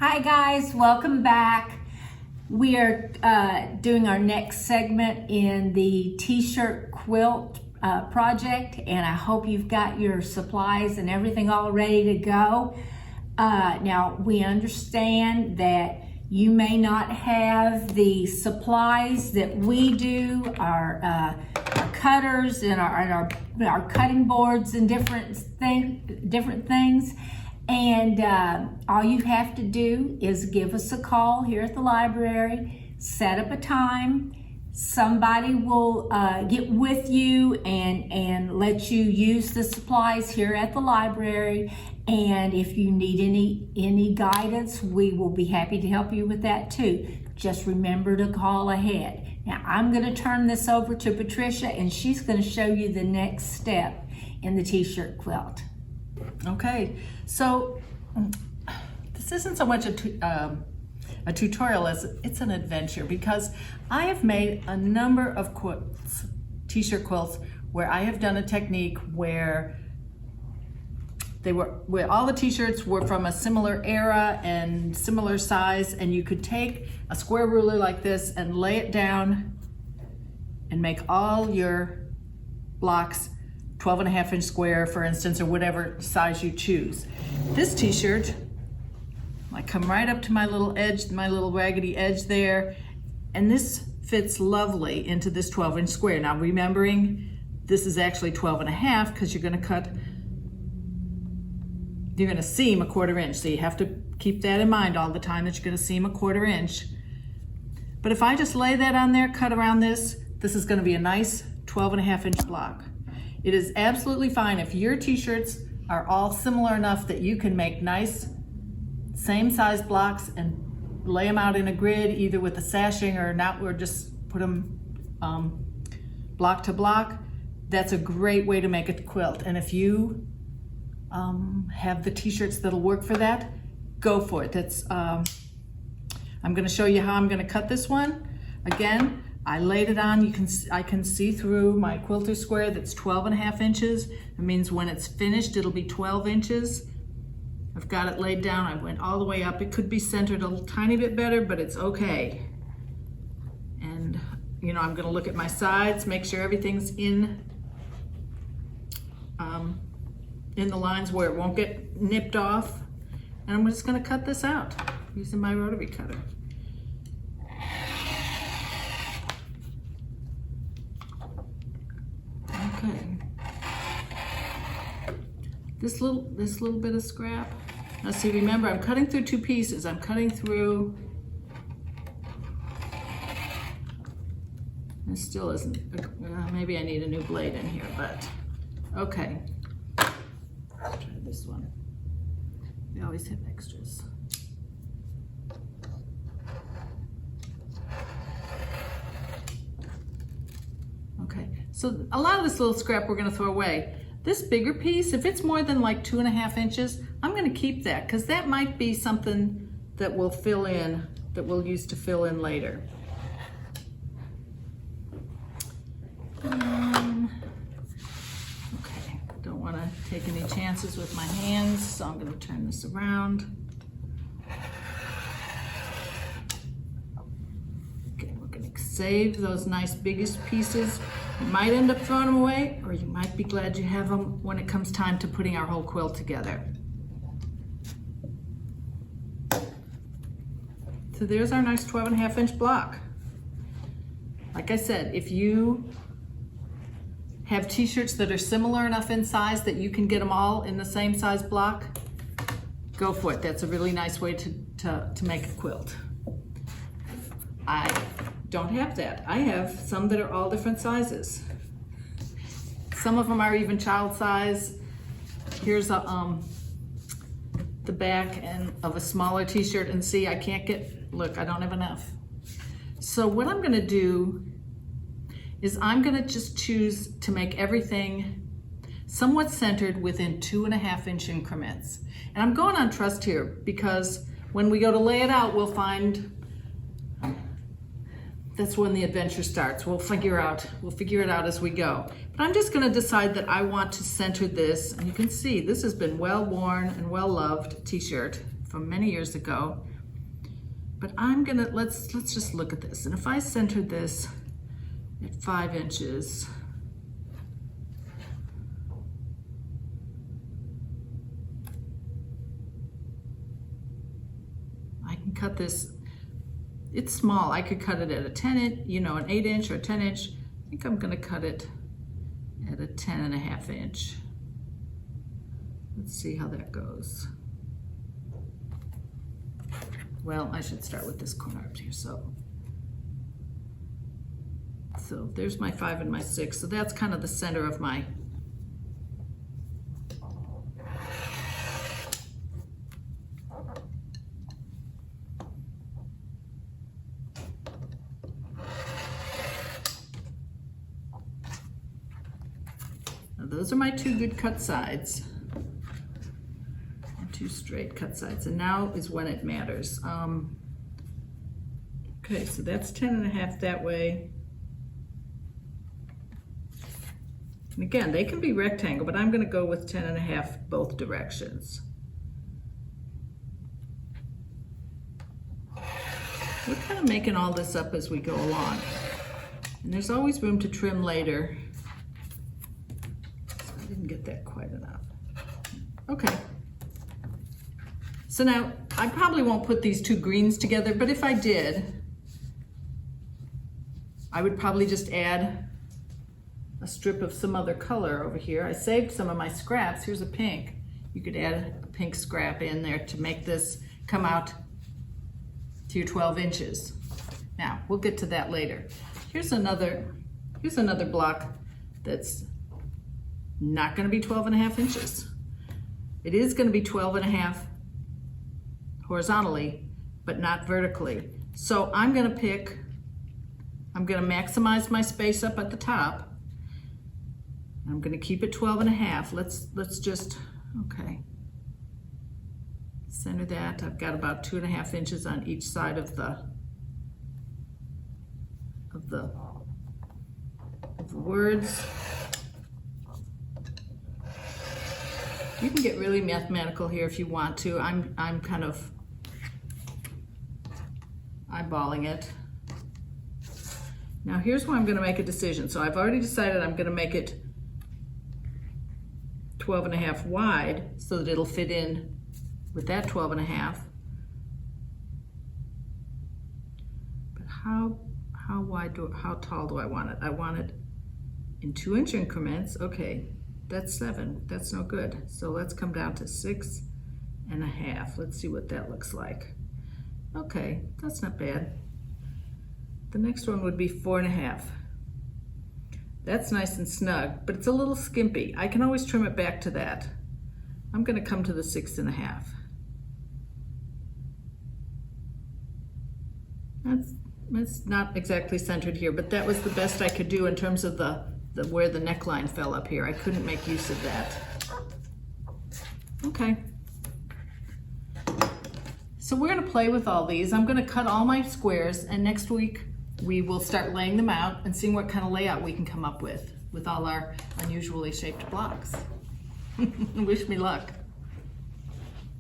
Hi guys, welcome back. We are doing our next segment in the t-shirt quilt project, and I hope you've got your supplies and everything all ready to go. Now we understand that you may not have the supplies that we do, our cutters and our cutting boards and different things. And all you have to do is give us a call here at the library, set up a time. Somebody will get with you and let you use the supplies here at the library. And if you need any guidance, we will be happy to help you with that too. Just remember to call ahead. Now I'm going to turn this over to Patricia, and she's going to show you the next step in the t-shirt quilt. Okay, so this isn't so much a tutorial as it's an adventure, because I have made a number of quilts, t-shirt quilts, where I have done a technique where all the t-shirts were from a similar era and similar size, and you could take a square ruler like this and lay it down and make all your blocks 12.5-inch square, for instance, or whatever size you choose. This t-shirt, I come right up to my little edge, my little raggedy edge there, and this fits lovely into this 12-inch square. Now remembering, this is actually 12.5 because you're gonna seam a 1/4 inch. So you have to keep that in mind all the time, that you're gonna seam a 1/4 inch. But if I just lay that on there, cut around this is gonna be a nice 12.5-inch block. It is absolutely fine if your t-shirts are all similar enough that you can make nice same size blocks and lay them out in a grid, either with a sashing or just put them block to block. That's a great way to make a quilt. And if you have the t-shirts that'll work for that, go for it. I'm going to show you how I'm going to cut this one. Again, I laid it on. I can see through my quilter square that's 12.5 inches. It means when it's finished, it'll be 12 inches. I've got it laid down. I went all the way up. It could be centered a tiny bit better, but it's okay. And I'm going to look at my sides, make sure everything's in the lines where it won't get nipped off. And I'm just going to cut this out using my rotary cutter. Okay. This little bit of scrap. Now see, remember, I'm cutting through two pieces. I'm cutting through. This still isn't. Maybe I need a new blade in here, but okay. Let's try this one. We always have extras. Okay, so a lot of this little scrap we're going to throw away. This bigger piece, if it's more than like 2.5 inches, I'm going to keep that, because that might be something that we'll fill in, that we'll use to fill in later. Okay, don't want to take any chances with my hands, so I'm going to turn this around. Okay, we're going to save those nice biggest pieces. You might end up throwing them away, or you might be glad you have them when it comes time to putting our whole quilt together. So there's our nice 12.5-inch block. Like I said, if you have t-shirts that are similar enough in size that you can get them all in the same size block, go for it. That's a really nice way to make a quilt. I don't have that. I have some that are all different sizes. Some of them are even child size. Here's the back of a smaller t-shirt, and see, I can't look, I don't have enough. So what I'm gonna do is I'm gonna just choose to make everything somewhat centered within 2.5-inch increments. And I'm going on trust here, because when we go to lay it out, we'll find that's when the adventure starts. We'll figure it out as we go. But I'm just gonna decide that I want to center this. And you can see this has been well worn and well loved t-shirt from many years ago. But I'm gonna, let's just look at this. And if I center this at 5 inches, I can cut this, it's small. I could cut it at a 10 inch, you know, an 8 inch or a 10 inch. I think I'm gonna cut it at a 10.5 inch. Let's see how that goes. Well, I should start with this corner up here. So there's my 5 and my 6. So that's kind of the center of my, now those are my 2 good cut sides. 2 straight cut sides, and now is when it matters. Okay, so that's 10.5 that way. And again, they can be rectangle, but I'm going to go with 10.5 both directions. We're kind of making all this up as we go along, and there's always room to trim later. So I didn't get that quite enough. Okay. So now, I probably won't put these 2 greens together, but if I did, I would probably just add a strip of some other color over here. I saved some of my scraps. Here's a pink. You could add a pink scrap in there to make this come out to your 12 inches. Now, we'll get to that later. Here's another block that's not gonna be 12.5 inches. It is gonna be 12.5 horizontally, but not vertically. So I'm gonna maximize my space up at the top. I'm gonna keep it 12.5. Let's just, okay. Center that. I've got about 2.5 inches on each side of the words. You can get really mathematical here if you want to. I'm kind of eyeballing it. Now here's where I'm going to make a decision. So I've already decided I'm going to make it 12.5 wide so that it'll fit in with that 12.5. But how tall do I want it? I want it in 2-inch increments. Okay, that's 7. That's no good. So let's come down to 6.5. Let's see what that looks like. Okay, that's not bad. The next one would be 4.5. That's nice and snug, but it's a little skimpy. I can always trim it back to that. I'm going to come to the 6.5. That's not exactly centered here, but that was the best I could do in terms of the where the neckline fell up here. I couldn't make use of that. Okay. So we're going to play with all these. I'm going to cut all my squares, and next week we will start laying them out and seeing what kind of layout we can come up with all our unusually shaped blocks. Wish me luck.